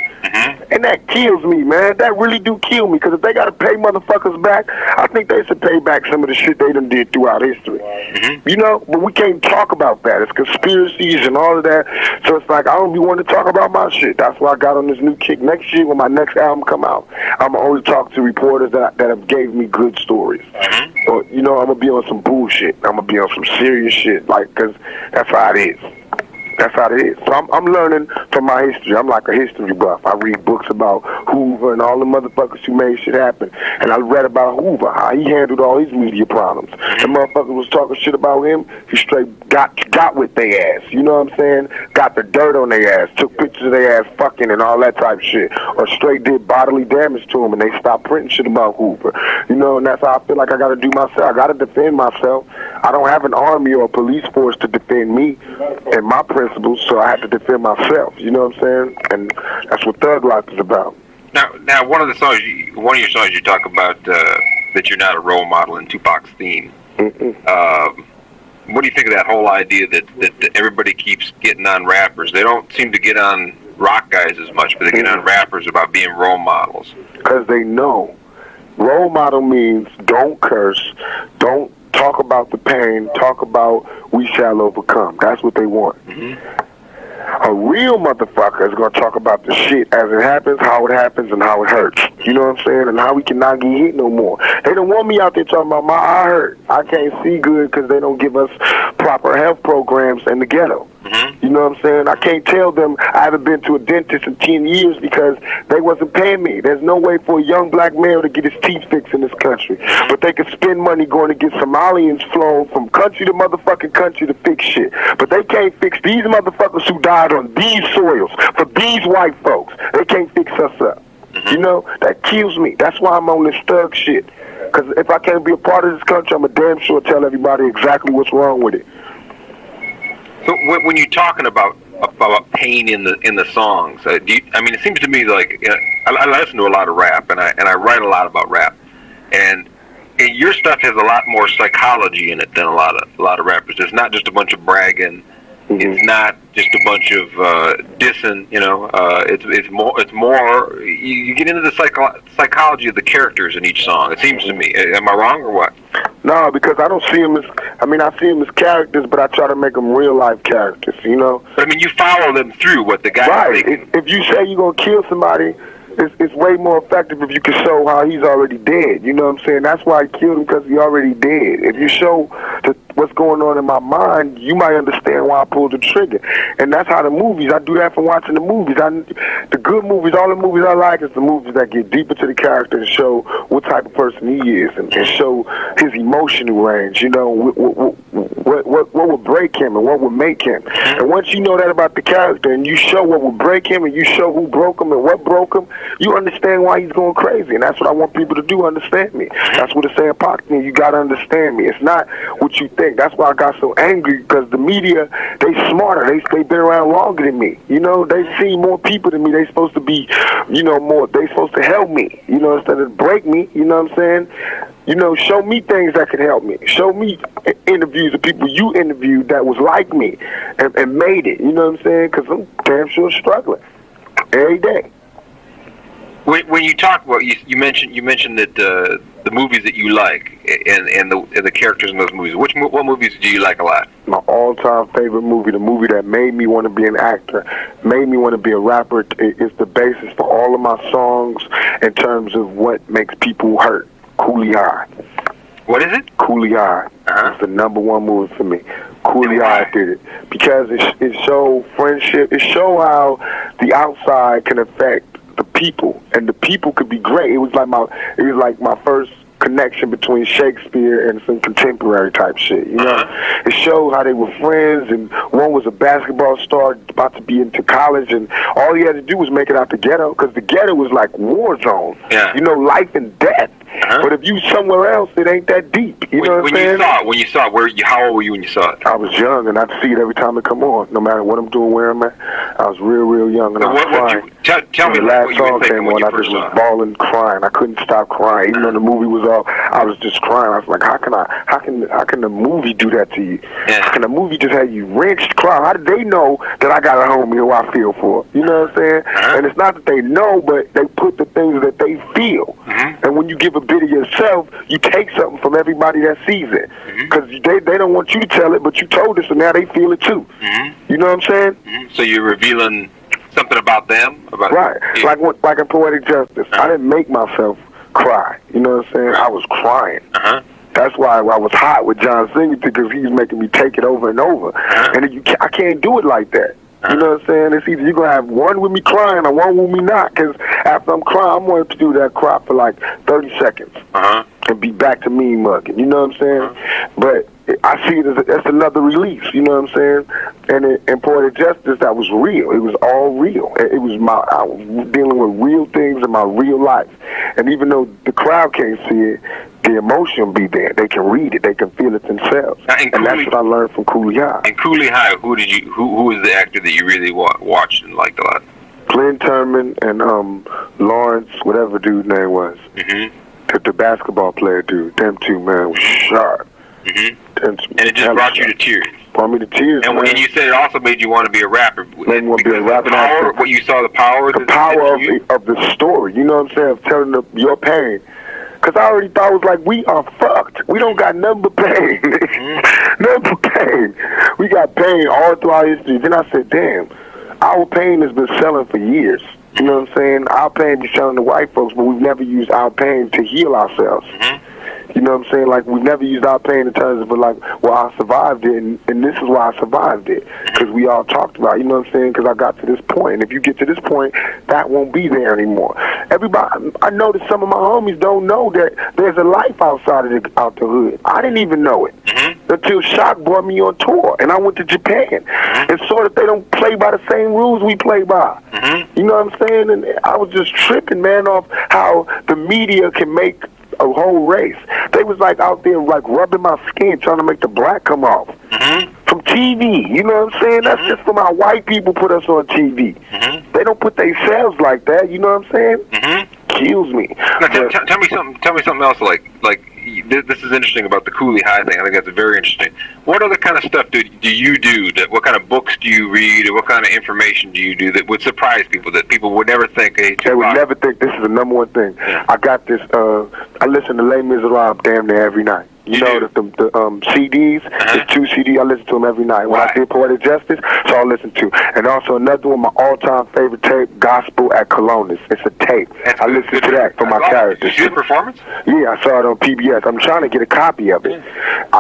And that kills me, man. That really do kill me, because if they got to pay motherfuckers back, I think they should pay back some of the shit they done did throughout history. You know, but we can't talk about that. It's conspiracies and all of that. So it's like, I don't be wanting to talk about my shit. That's why I got on this new kick. Next year, when my next album come out, I'm going to only talk to reporters that have gave me good stories. Or, you know, I'm going to be on some bullshit. I'm going to be on some serious shit, like, because that's how it is. That's how it is. So I'm learning from my history. I'm like a history buff. I read books about Hoover and all the motherfuckers who made shit happen. And I read about Hoover, how he handled all his media problems. The motherfucker was talking shit about him. He straight got with their ass. You know what I'm saying? Got the dirt on their ass. Took pictures of their ass fucking and all that type of shit. Or straight did bodily damage to him, and they stopped printing shit about Hoover. You know, and that's how I feel like I got to do myself. I got to defend myself. I don't have an army or a police force to defend me and my principles, so I have to defend myself. You know what I'm saying? And that's what Thug Life is about. Now, one of your songs, you talk about that you're not a role model in Tupac's theme. What do you think of that whole idea that everybody keeps getting on rappers? They don't seem to get on rock guys as much, but they get on rappers about being role models. Because they know. Role model means don't curse, don't talk about the pain, talk about we shall overcome. That's what they want. A real motherfucker is going to talk about the shit as it happens, how it happens, and how it hurts. You know what I'm saying? And how we cannot get hit no more. They don't want me out there talking about my eye hurt. I can't see good because they don't give us proper health programs in the ghetto. You know what I'm saying? I can't tell them I haven't been to a dentist in 10 years because they wasn't paying me. There's no way for a young black male to get his teeth fixed in this country. But they can spend money going to get Somalians flown from country to motherfucking country to fix shit. But they can't fix these motherfuckers who died on these soils for these white folks. They can't fix us up. You know, that kills me. That's why I'm on this thug shit. Because if I can't be a part of this country, I'm a damn sure tell everybody exactly what's wrong with it. So when you're talking about pain in the songs, I mean, it seems to me like, you know, I listen to a lot of rap, and I write a lot about rap, and your stuff has a lot more psychology in it than a lot of rappers. It's not just a bunch of bragging. It's not just a bunch of dissing, you know. It's more. You get into the psychology of the characters in each song. It seems to me. Am I wrong or what? No, because I don't see them as. I mean, I see them as characters, but I try to make them real life characters. You know. But I mean, you follow them through what the guy. Right. If you say you're gonna kill somebody, it's way more effective if you can show how he's already dead. You know what I'm saying? That's why I killed him, because he already dead. If you show what's going on in my mind, you might understand why I pulled the trigger. And that's how the movies, I do that from watching the movies. The good movies, all the movies I like is the movies that get deeper to the character and show what type of person he is and show his emotional range, you know, what would break him and what would make him. And once you know that about the character and you show what would break him and you show who broke him and what broke him, you understand why he's going crazy. And that's what I want people to do, understand me. That's what it's saying, Pac, you got to understand me. It's not what you think. That's why I got so angry, because the media, they smarter. They been around longer than me. You know, they see more people than me. They supposed to be, you know, more. They supposed to help me, you know, instead of break me. You know what I'm saying? You know, show me things that can help me. Show me interviews of people you interviewed that was like me and made it. You know what I'm saying? Because I'm damn sure struggling every day. When you talk about, you mentioned that the movies that you like and the characters in those movies. What movies do you like a lot? My all-time favorite movie, the movie that made me want to be an actor, made me want to be a rapper, is the basis for all of my songs in terms of what makes people hurt. Coolie High. What is it? Coolie High. It's the #1 movie for me. Coolie High did it because it showed friendship. It showed how the outside can affect the people, and the people could be great. It was like my first connection between Shakespeare and some contemporary type shit, you know? It showed how they were friends, and one was a basketball star about to be into college, and all he had to do was make it out the ghetto, because the ghetto was like war zone, you know, life and death. But if you somewhere else, it ain't that deep. You know what I'm saying? When you saw it, how old were you when you saw it? I was young, and I'd see it every time it come on, no matter what I'm doing, where I'm at. I was real young, and I was crying. Tell me the last song came on, I just was bawling, crying. I couldn't stop crying, even though the movie was off. I was just crying. I was like, how can the movie do that to you? How can the movie just have you wrenched, crying? How did they know that I got a homie who I feel for? You know what I'm saying? And it's not that they know, but they put the things that they feel. And when you give a bit of yourself, you take something from everybody that sees it. Because they don't want you to tell it, but you told us, so now they feel it too. You know what I'm saying? So you're revealing something about them? Right. Like in Poetic Justice. I didn't make myself cry. You know what I'm saying? I was crying. That's why I was hot with John Singleton, because he was making me take it over and over. And I can't do it like that. You know what I'm saying? It's either you're going to have one with me crying or one with me not, because after I'm crying, I'm going to do that cry for like 30 seconds and be back to me mugging. You know what I'm saying? But I see it as that's another release. You know what I'm saying? And in Poetic Justice, that was real. It was all real. I was dealing with real things in my real life. And even though the crowd can't see it, the emotion be there. They can read it. They can feel it themselves. And that's what I learned from Coolie High. And Coolie High, who was the actor that you really watched and liked a lot? Glenn Turman and Lawrence, whatever dude's name was. The basketball player dude. Them two, man, was sharp. And it just brought you to tears. Brought me to tears, and you said it also made you want to be a rapper. Made me want to be a rapper. What you saw, the power of the story. You know what I'm saying? Of telling your pain. Because I already thought it was like, we are fucked. We don't got nothing but pain. Nothing but pain. We got pain all through our history. Then I said, damn, our pain has been selling for years. You know what I'm saying? Our pain is selling to white folks, but we've never used our pain to heal ourselves. You know what I'm saying? Like, we've never used our pain in terms of, like, well, I survived it, and this is why I survived it. Because we all talked about it, you know what I'm saying? Because I got to this point. And if you get to this point, that won't be there anymore. Everybody, I know that some of my homies don't know that there's a life outside of out the hood. I didn't even know it until Shock brought me on tour, and I went to Japan and saw that they don't play by the same rules we play by. You know what I'm saying? And I was just tripping, man, off how the media can make a whole race. They was like out there like rubbing my skin, trying to make the black come off from TV. You know what I'm saying? That's just for my white people put us on TV. They don't put themselves like that. You know what I'm saying? Kills me. Now, tell me something. Tell me something else. Like this is interesting about the Coolie High thing. I think that's very interesting. What other kind of stuff do you do? What kind of books do you read? Or what kind of information do you do that would surprise people, that people would never think? Hey, they would never think. This is the number one thing. I got this. I listen to Les Miserables damn near every night. You know, the CDs, there's 2 CDs, I listen to them every night. When I did Poetic Justice, so I listen to. And also another one, my all-time favorite tape, Gospel at Colonus. It's a tape. I listen to that for my characters. Did you see the performance? Yeah, I saw it on PBS. I'm trying to get a copy of it.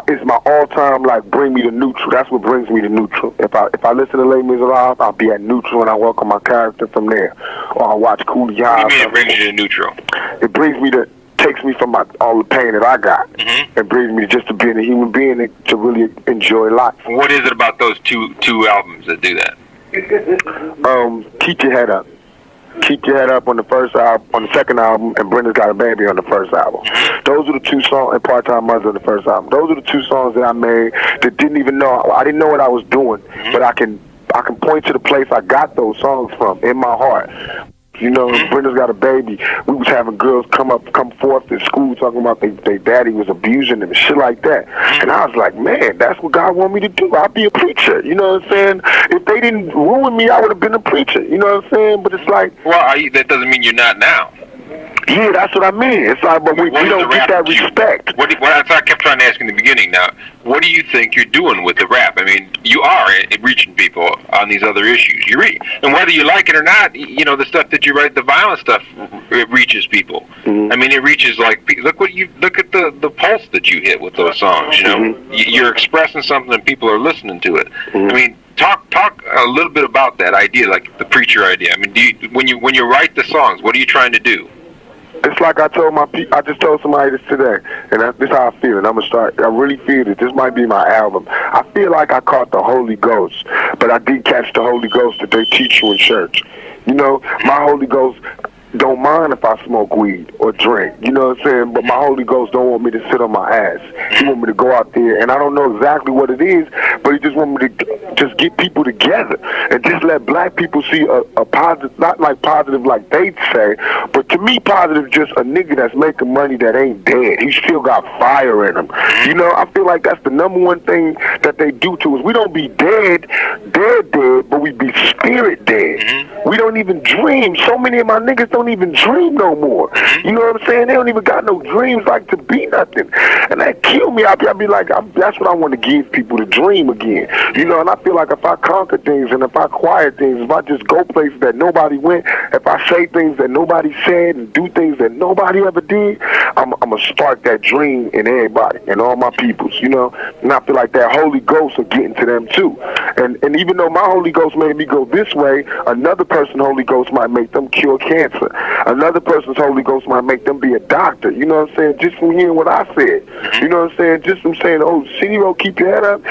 It's my all-time, like, bring me to neutral. That's what brings me to neutral. If I listen to Les Miserables, I'll be at neutral and I work on my character from there. Or I watch Coolie High. What do you mean it brings you to neutral? It brings me to... takes me from all the pain that I got and brings me just to being a human being and to really enjoy life. What is it about those two albums that do that? Keep Your Head Up. Keep Your Head Up on the first album, on the second album, and Brenda's Got a Baby on the first album. Those are the 2 songs, and Part-Time Mother on the first album. Those are the 2 songs that I made that didn't even know. I didn't know what I was doing, but I can point to the place I got those songs from in my heart. You know, Brenda's Got a Baby. We was having girls come forth in school talking about their daddy was abusing them and shit like that. And I was like, man, that's what God want me to do. I'll be a preacher. You know what I'm saying? If they didn't ruin me, I would have been a preacher. You know what I'm saying? But it's like... Well, that doesn't mean you're not now. Yeah, that's what I mean. It's like, but we don't get that respect. What I kept trying to ask in the beginning now, what do you think you're doing with the rap? I mean, you are reaching people on these other issues. And whether you like it or not, you know, the stuff that you write, the violent stuff, it reaches people. I mean, it reaches, like, look at the pulse that you hit with those songs, you know? You're expressing something and people are listening to it. I mean, talk a little bit about that idea, like the preacher idea. I mean, when you write the songs, what are you trying to do? It's like I just told somebody this today, and this is how I feel, and I'm going to start. I really feel that this might be my album. I feel like I caught the Holy Ghost, but I didn't catch the Holy Ghost that they teach you in church. You know, my Holy Ghost don't mind if I smoke weed or drink, you know what I'm saying? But my Holy Ghost don't want me to sit on my ass. He want me to go out there, and I don't know exactly what it is, but he just want me to just get people together and just let black people see a positive, not like positive like they say, but to me positive just a nigga that's making money that ain't dead. He still got fire in him. You know, I feel like that's the number one thing that they do to us. We don't be dead, but we be spirit dead. We don't even dream. So many of my niggas don't even dream no more. You know what I'm saying? They don't even got no dreams like to be nothing. And that kill me. I'll be like, that's what I want to give people, to dream again. You know, and I feel like if I conquer things and if I quiet things, if I just go places that nobody went, if I say things that nobody said and do things that nobody ever did, I'm going to spark that dream in everybody and all my peoples, you know? And I feel like that Holy Ghost will get into them too. And even though my Holy Ghost made me go this way, another person's Holy Ghost might make them cure cancer. Another person's Holy Ghost might make them be a doctor. You know what I'm saying? Just from hearing what I said. You know what I'm saying? Just from saying, oh, City Road, keep your head up.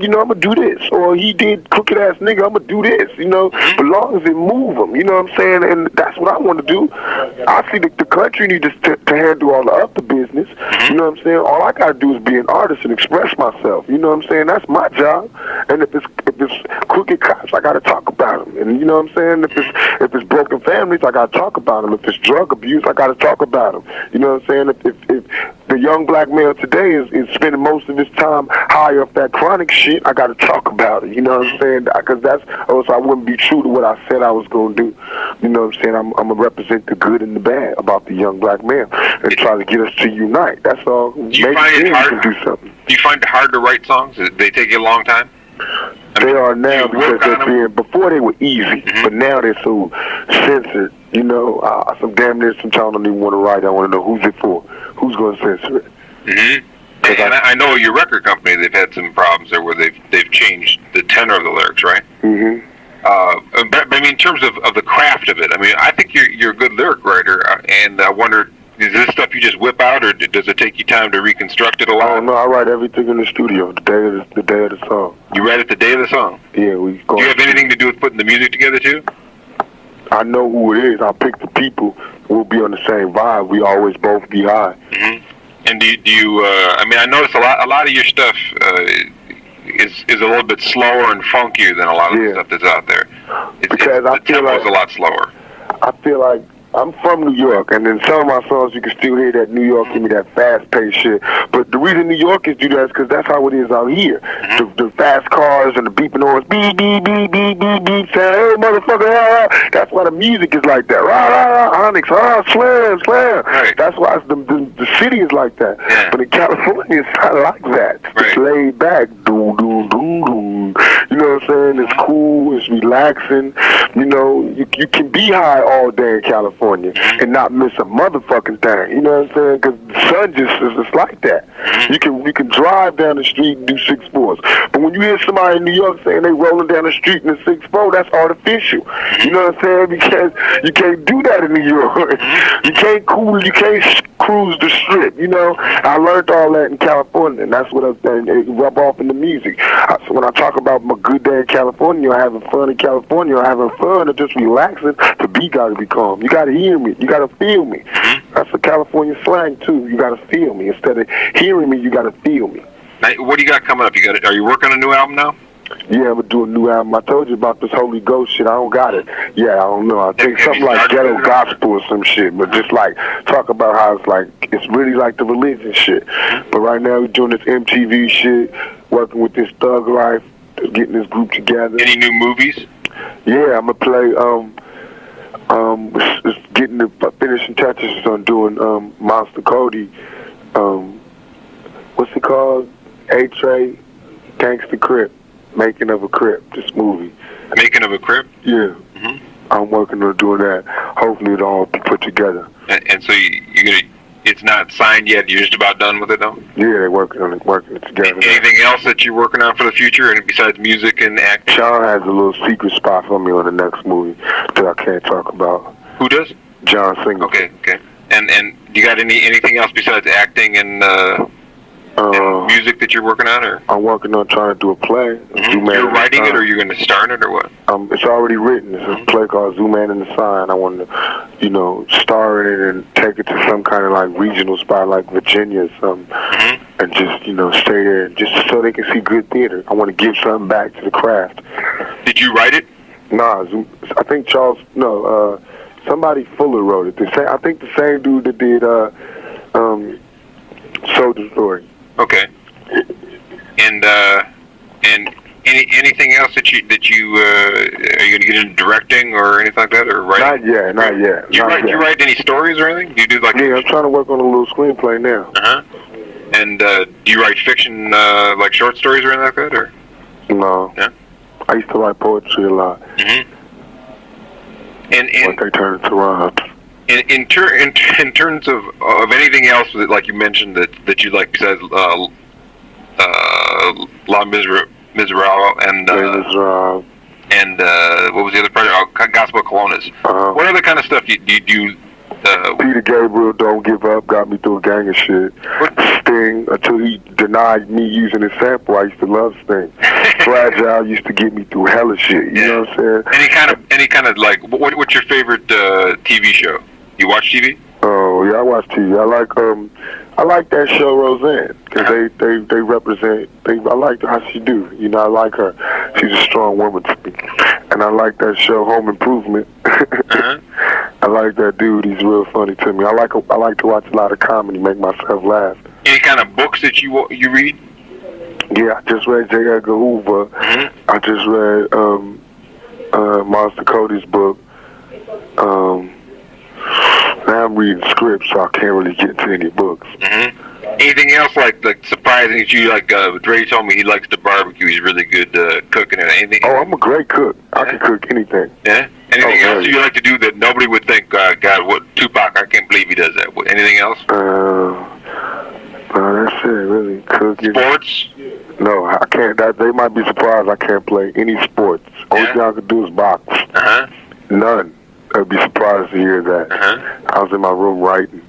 You know, I'm going to do this. Or he did crooked ass nigga, I'm going to do this. You know, but long as it move them. You know what I'm saying? And that's what I want to do. I see the country needs to handle all the other business. You know what I'm saying? All I got to do is be an artist and express myself. You know what I'm saying? That's my job. And if it's crooked cops, I got to talk about them. And you know what I'm saying? If it's broken families, I got to talk about them. If it's drug abuse, I got to talk about them. You know what I'm saying? If the young black male today is spending most of his time high off that chronic shit, I got to talk about it. You know what I'm saying? Because or else I wouldn't be true to what I said I was going to do. You know what I'm saying? I'm going to represent the good and the bad about the young black man and try to get us to unite. That's all. Do you find it hard? Do you find it hard to write songs? They take you a long time? They are now you because work on they're them? being, before they were easy, but now they're so censored. You know, some damn near sometimes I don't even want to write. I want to know who's it for, who's going to censor it. And I know your record company, they've had some problems there where they've changed the tenor of the lyrics, right? But I mean, in terms of the craft of it, I mean, I think you're a good lyric writer, and I wonder, is this stuff you just whip out, or does it take you time to reconstruct it a lot? Oh no, I write everything in the studio the day of the song. You write it the day of the song? Yeah, we go. Do you have anything to do with putting the music together too? I know who it is. I pick the people. We'll be on the same vibe. We always both be high. And do you? I mean, I notice a lot of your stuff is a little bit slower and funkier than a lot of the stuff that's out there. Because the tempo's a lot slower. I feel like I'm from New York, and in some of my songs you can still hear that New York, give me that fast-paced shit. But the reason New Yorkers do that is because that's how it is out here. The fast cars and the beeping horns, beep, beep, beep, beep, beep, beep, saying, hey, motherfucker, rah, rah. That's why the music is like that. Rah, rah, rah, Onyx, slam, slam. Right. That's why the city is like that. Yeah. But in California, it's not like that. Right. It's laid back. Doom, doom, doom, doom. You know what I'm saying? It's cool. It's relaxing. You know, you can be high all day in California and not miss a motherfucking thing. You know what I'm saying? Because the sun just like that. You can drive down the street and do 6-4s. But when you hear somebody in New York saying they rolling down the street in a 6-4, that's artificial. You know what I'm saying? Because you can't do that in New York. You can't cruise the strip. You know, I learned all that in California, and that's what it rub off in the music. So when I talk about my good day in California, or having fun in California, or having fun, or just relaxing, the beat got to be calm. You got to hear me. You got to feel me. That's a California slang too. You got to feel me instead of hearing me. You got to feel me. Now, what do you got coming up? Are you working on a new album now? Yeah, I'm gonna do a new album. I told you about this Holy Ghost shit. I don't got it. Yeah, I don't know. I think something like ghetto gospel or some shit. But just like talk about how it's really like the religion shit. But right now we're doing this MTV shit, working with this Thug Life, getting this group together. Any new movies? Yeah, I'm gonna play. Just getting the finishing touches on doing Monster Cody. What's it called? A-Tray, Gangsta Crip. Making of a Crip, this movie. Making of a Crip? Yeah. I'm working on doing that. Hopefully it'll all be put together. And so it's not signed yet, you're just about done with it though? Yeah, they're working it together. Anything else that you're working on for the future, and besides music and acting? John has a little secret spot for me on the next movie that I can't talk about. Who does? John Singer. Okay. And you got anything else besides acting and music that you're working on, or? I'm working on trying to do a play. You're writing it, or you're going to star in it, or what? It's already written. It's a play called Zooman and the Sign. I want to, star in it and take it to some kind of like regional spot like Virginia or something, and just, stay there just so they can see good theater. I want to give something back to the craft. Did you write it? Nah, I think somebody Fuller wrote it. I think the same dude that did Soldier Story. Okay. And anything else that you are you going to get into directing or anything like that, or writing? Not yet. Do you write any stories or anything? Do you do like? Yeah, I'm trying to work on a little screenplay now. And do you write fiction, like short stories or anything like that, or? No. Yeah. I used to write poetry a lot. And but they turned it to rhymes. In terms of anything else that, like you mentioned, that you like besides La Miserable and and what was the other project? Gospel Colonnas. What other kind of stuff do you do? Peter Gabriel, Don't Give Up, got me through a gang of shit. Sting, until he denied me using his sample, I used to love Sting. Fragile used to get me through hella shit. You know what I'm saying? Any kind of like, what's your favorite TV show? You watch TV? Oh yeah, I watch TV. I like that show Roseanne because they represent. I like how she do. I like her. She's a strong woman to me, and I like that show Home Improvement. I like that dude. He's real funny to me. I like to watch a lot of comedy, make myself laugh. Any kind of books that you read? Yeah, I just read J. Edgar Hoover. I just read Monster Cody's book. Now I'm reading scripts, so I can't really get into any books. Anything else like surprise surprising that you like. Dre told me he likes to barbecue. He's really good cooking and anything. Oh, I'm a great cook. I can cook anything. Yeah. Anything else you like to do that nobody would think? God, what Tupac? I can't believe he does that. Anything else? That's it. Really, cooking. Sports? No, I can't. They might be surprised I can't play any sports. Only thing I could do is box. None. They'd be surprised to hear that. I was in my room writing.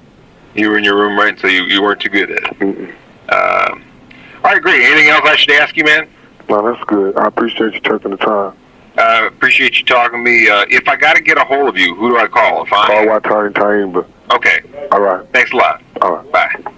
You were in your room writing, so you weren't too good at it. Mm-mm. All right, great. Anything else I should ask you, man? No, that's good. I appreciate you taking the time. Appreciate you talking to me. If I got to get a hold of you, who do I call? Call Watani Taimba. Okay. All right. Thanks a lot. All right. Bye.